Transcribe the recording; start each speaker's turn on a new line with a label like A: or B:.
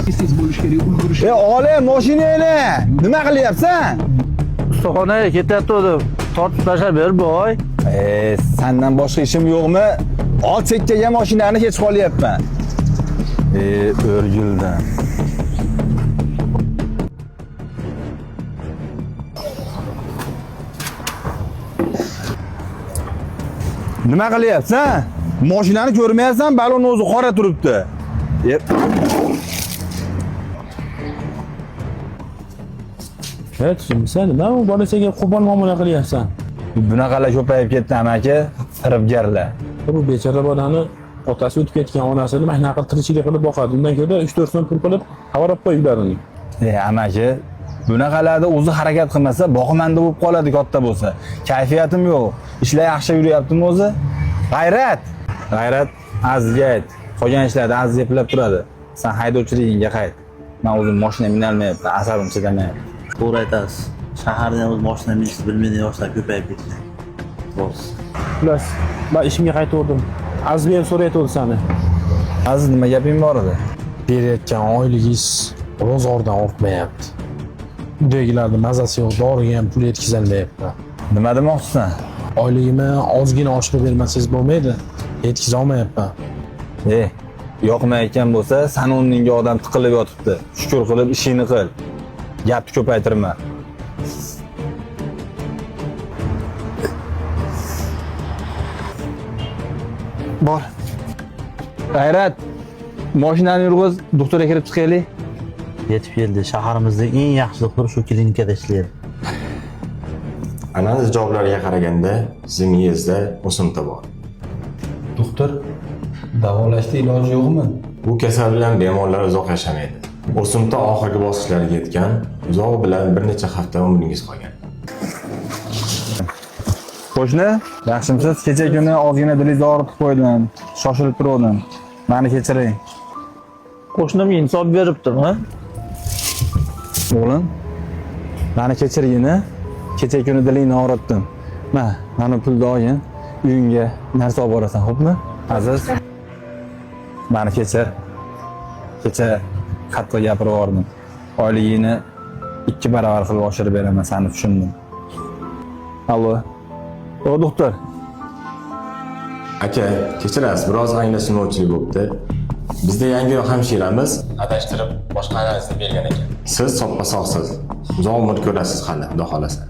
A: Tez bo'lish kerak, ulgurish.
B: Ole, mashinangni nima qilyapsan?
C: Ustaxonaga ketyaptim. Tortib tashlab ber, boy.
B: Sendan boshqa ishim yo'qmi? Ol chekkaga mashinani kech qolyapman. O'rgildan. Nima qilyapsan? Mashinani ko'rmayapsan, balon o'zi qora turibdi.
D: Hech sen nima u bolachaga qo'pol muomala qilyapsan?
B: Bunaqalar ko'payib ketdi amaki, firibgarlar.
D: Bu bechora bolani otasi o'tib ketgan onasini mana qilib tirikchilik qilib boqadi. Undan ko'ra 3-4 so'm pul qilib xabarab qo'y ularni.
B: Amaki, bunaqalarda o'zi harakat qilmasa, boqimanda bo'lib qoladi katta bo'lsa. Kayfiyatim yo'q. Ishlar yaxshi yuryaptimi o'zi? G'ayrat, azizga ayt. Qolgan ishlarda aziz eplab turadi. Sen haydovchiligingga qayt. Men o'zim mashina minolmayapman, asabim chidamayapti.
C: To'g'ri aytasiz. Shaharda o'z mashina minishni bilmaydigan yoshlar ko'payib ketdi. Xo'sh.
D: Xullas, men ishimga qaytdim. Aziz berib so'rayapti seni.
B: Aziz, nima gaping bor edi?
D: Berayotgan oyligingiz bozordan ortmayapti. Uydagilarning mazasi yo'q, doriga ham pul yetkazolmayapti.
B: Nima demoqchisan?
D: Oyligimni ozgina oshirib bermasangiz bo'lmaydi. Yetkiza olmayapman.
B: Yoqmayotgan bo'lsa, san o'rningga odam tiqilib yotibdi. Shukr qilib ishingni qil. Gapni ko'paytirma. Bor. G'ayrat, mashinani yurg'iz, doktorga kirib chiqaylik.
C: Yetib keldi. Shaharimizdagi eng yaxshi doktor shu klinikada ishlaydi.
E: Analiz javoblariga qaraganda, sizning miyangizda o'simta bor.
B: Doktor, davolashda iloji yo'qmi?
E: Bu kasal bilan bemorlar uzoq yashamaydi. O'simta oxirgi bosqichlarga yetgan, uzoq bilan bir necha hafta umringiz qolgan.
B: Qo'shni, yaxshimisiz? Kecha kuni ozgina dilingizni og'ritib qo'ydim. Shoshilib turdim. Meni kechiring.
C: Qo'shnimga insof beribdim, ha?
B: O'g'lim, meni kechirgin-a. Kecha kuni dilingni og'ritdim. Mana pulni olgin. Uyingga narsa olib borasan, xo'pmi? Aziz. Meni kechir. Kecha qattiq gapirib yubordim. Oyligingni 2 barobar qilib oshirib beraman, seni tushundim. Allo. Doktor.
E: Aka, kechirasiz, biroz anglashilmovchilik bo'libdi. Bizda yangi hamshiramiz adashtirib boshqa analizni bergan ekan. Siz soppa sog'siz. Uzoq umr ko'rasiz hali, xudo xolasa.